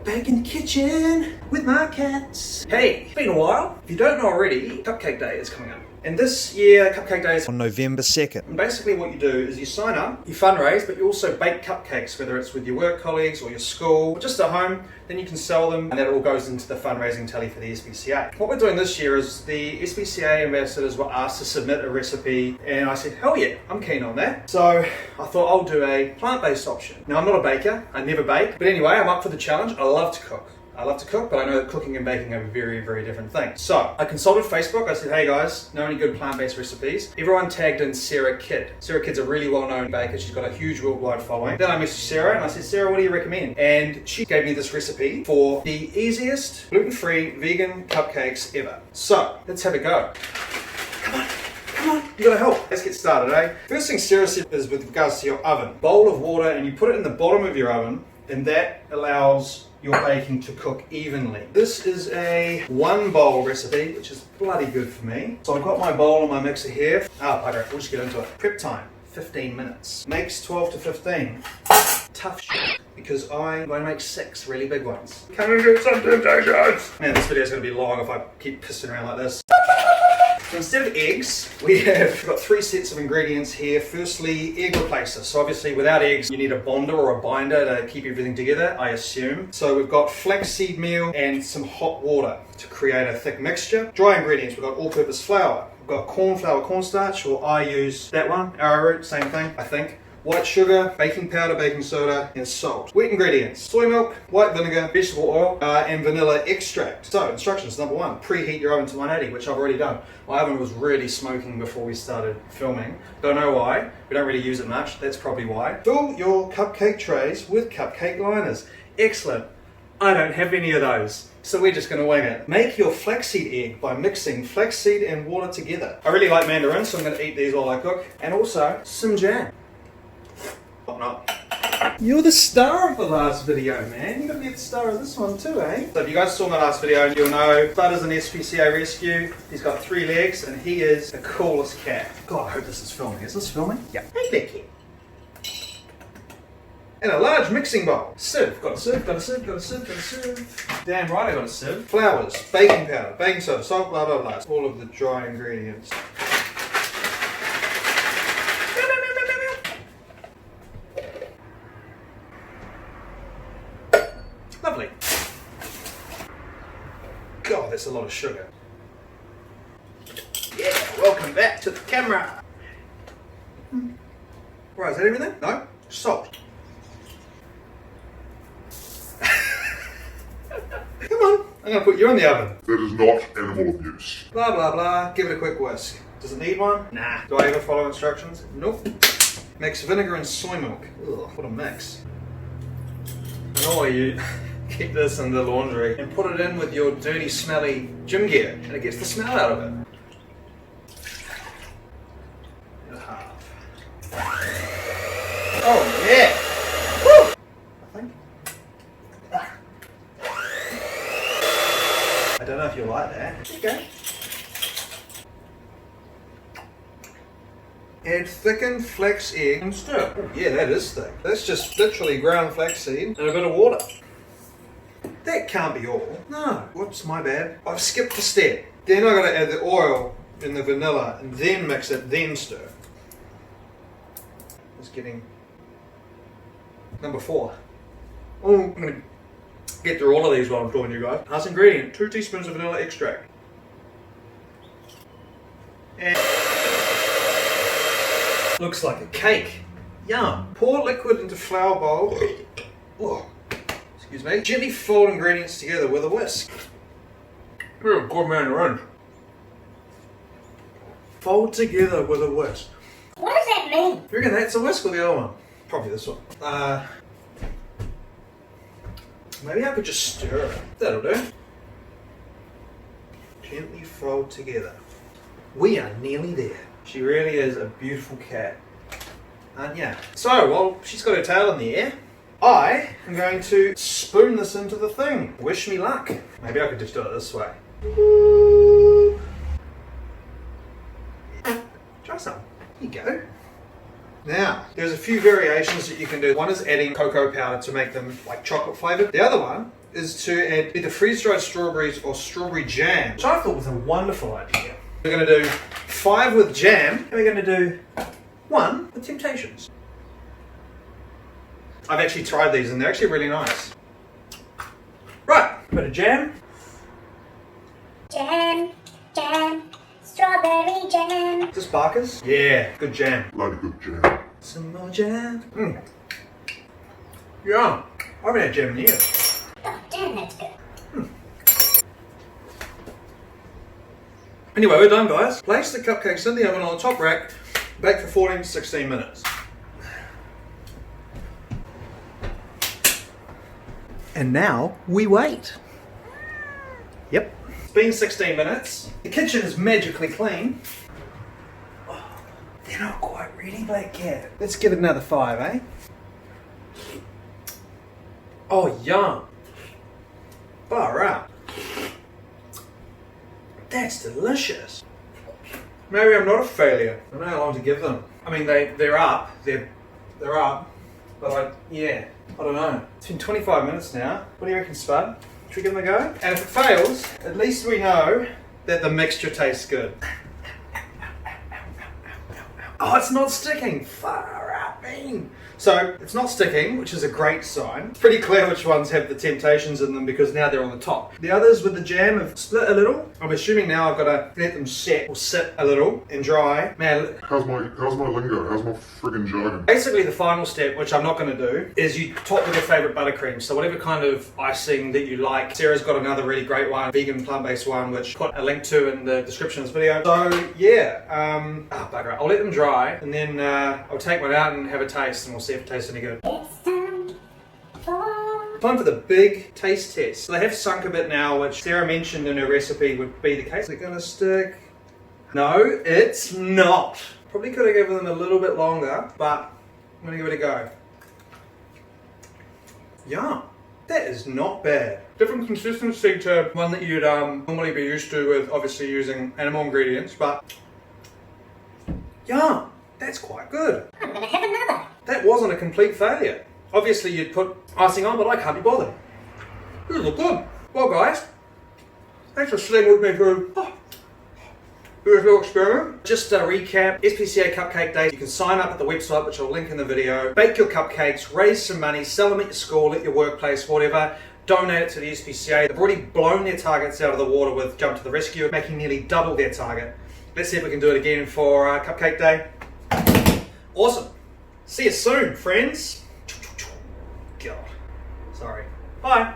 back in the kitchen with my cats. Hey, it's been a while. If you don't know already, Cupcake Day is coming up. And this year, Cupcake Day is on November 2nd. And basically what you do is you sign up, you fundraise, but you also bake cupcakes, whether it's with your work colleagues or your school, or just at home, then you can sell them, and that all goes into the fundraising tally for the SPCA. What we're doing this year is the SPCA ambassadors were asked to submit a recipe, and I said, hell yeah, I'm keen on that. So I thought I'll do a plant-based option. Now I'm not a baker, I never bake, but anyway, I'm up for the challenge. I love to cook. I love to cook, but I know that cooking and baking are very, very different things. So I consulted Facebook. I said, hey guys, know any good plant-based recipes? Everyone tagged in Sarah Kidd. Sarah Kidd's a really well-known baker. She's got a huge worldwide following. Then I messaged Sarah and I said, Sarah, what do you recommend? And she gave me this recipe for the easiest gluten-free vegan cupcakes ever. So let's have a go. Come on. Come on, you gotta help. Let's get started, eh? First thing Sarah said is with regards to your oven. Bowl of water, and you put it in the bottom of your oven, and that allows your baking to cook evenly. This is a 1 bowl recipe, which is bloody good for me. So I've got my bowl and my mixer here. Okay, we'll just get into it. Prep time, 15 minutes. Makes 12 to 15. Tough shit, because I'm going to make 6 really big ones. Can we do some temptations? Man, this video's gonna be long if I keep pissing around like this. So instead of eggs, we've got 3 sets of ingredients here. Firstly, egg replacer. So obviously without eggs, you need a bonder or a binder to keep everything together, I assume. So we've got flaxseed meal and some hot water to create a thick mixture. Dry ingredients, we've got all-purpose flour. We've got corn flour, cornstarch, or I use that one, arrowroot, same thing, I think. White sugar, baking powder, baking soda, and salt. Wet ingredients, soy milk, white vinegar, vegetable oil, and vanilla extract. So, instructions, number 1, preheat your oven to 180, which I've already done. My oven was really smoking before we started filming. Don't know why, we don't really use it much, that's probably why. Fill your cupcake trays with cupcake liners. Excellent. I don't have any of those, so we're just gonna wing it. Make your flaxseed egg by mixing flaxseed and water together. I really like mandarins, so I'm gonna eat these while I cook. And also, some jam. Not. You're the star of the last video, man. You're gonna be the star of this one too, eh? So if you guys saw my last video, you'll know Spud is an SPCA rescue. He's got 3 legs and he is the coolest cat. God, I hope this is filming. Is this filming? Yeah. Hey there, kid. And a large mixing bowl. Sieve. Got a sieve, got a sieve, got a sieve, got a sieve. Damn right I got a sieve. Flours, baking powder, baking soda, salt, blah, blah, blah. All of the dry ingredients. Lovely. God, that's a lot of sugar. Yeah, welcome back to the camera. Right, is that everything? No? Salt. Come on, I'm gonna put you in the oven. That is not animal abuse. Blah, blah, blah. Give it a quick whisk. Does it need one? Nah. Do I ever follow instructions? Nope. Mix vinegar and soy milk. Ugh, what a mix. Oh, you keep this in the laundry and put it in with your dirty, smelly gym gear, and it gets the smell out of it. And a half. Oh yeah! Woo! I think. I don't know if you like that. There you go. Add thickened flax egg and stir. Oh, yeah, that is thick. That's just literally ground flaxseed and a bit of water. That can't be all. No. Whoops, my bad. I've skipped a step. Then I gotta add the oil and the vanilla and then mix it, then stir. It's getting number 4. Oh, I'm gonna get through all of these while I'm talking to you guys. Last ingredient, 2 teaspoons of vanilla extract. And looks like a cake. Yum. Pour liquid into flour bowl. Oh, excuse me. Gently fold ingredients together with a whisk. You're a good man to run. Fold together with a whisk. What does that mean? You reckon that's a whisk or the other one? Probably this one. Maybe I could just stir it. That'll do. Gently fold together. We are nearly there. She really is a beautiful cat, aren't ya? So, while she's got her tail in the air, I am going to spoon this into the thing. Wish me luck. Maybe I could just do it this way. Try some. Here you go. Now, there's a few variations that you can do. One is adding cocoa powder to make them like chocolate flavored. The other one is to add either freeze-dried strawberries or strawberry jam, which I thought was a wonderful idea. We're going to do 5 with jam, and we're going to do 1 with Temptations. I've actually tried these and they're actually really nice. Right, bit of jam. Jam, jam, strawberry jam. Is this Barker's? Yeah, good jam. Bloody good jam. Some more jam. Yeah, I haven't had jam in years. Oh, damn, that's good. Anyway, we're done, guys. Place the cupcakes in the oven on the top rack, bake for 14 to 16 minutes. And now we wait. Yep. It's been 16 minutes. The kitchen is magically clean. Oh, they're not quite ready, Black Cat. Let's give it another 5, eh? Oh, yum. Far out. That's delicious. Maybe I'm not a failure. I don't know how long to give them. I mean, they're up. They're up. But yeah, I don't know. It's been 25 minutes now. What do you reckon, Spud? Should we give them a go? And if it fails, at least we know that the mixture tastes good. Oh, it's not sticking. Far out, man. So it's not sticking, which is a great sign. It's pretty clear which ones have the Temptations in them because now they're on the top. The others with the jam have split a little. I'm assuming now I've got to let them set or sit a little and dry. Man, How's my lingo? How's my friggin' jargon? basically the final step, which I'm not going to do, is you top with your favourite buttercream. So whatever kind of icing that you like. Sarah's got another really great one, vegan plant-based one, which I'll put a link to in the description of this video. So yeah, bugger it. I'll let them dry and then I'll take one out and have a taste and we'll see if it tastes any good. It's Time for the big taste test. So they have sunk a bit now, which Sarah mentioned in her recipe would be the case. Is it going to stick? No, it's not. Probably could have given them a little bit longer, but I'm going to give it a go. Yum. That is not bad. Different consistency to one that you'd normally be used to with obviously using animal ingredients, but yum. That's quite good. I'm gonna have another. That wasn't a complete failure. Obviously you'd put icing on, but I can't be bothered. These look good. Well guys, thanks for sitting with me through this little experiment. Just to recap, SPCA Cupcake Day, you can sign up at the website, which I'll link in the video. Bake your cupcakes, raise some money, sell them at your school, at your workplace, whatever. Donate it to the SPCA. They've already blown their targets out of the water with Jump to the Rescue, making nearly double their target. Let's see if we can do it again for Cupcake Day. Awesome. See you soon, friends. God. Sorry. Bye.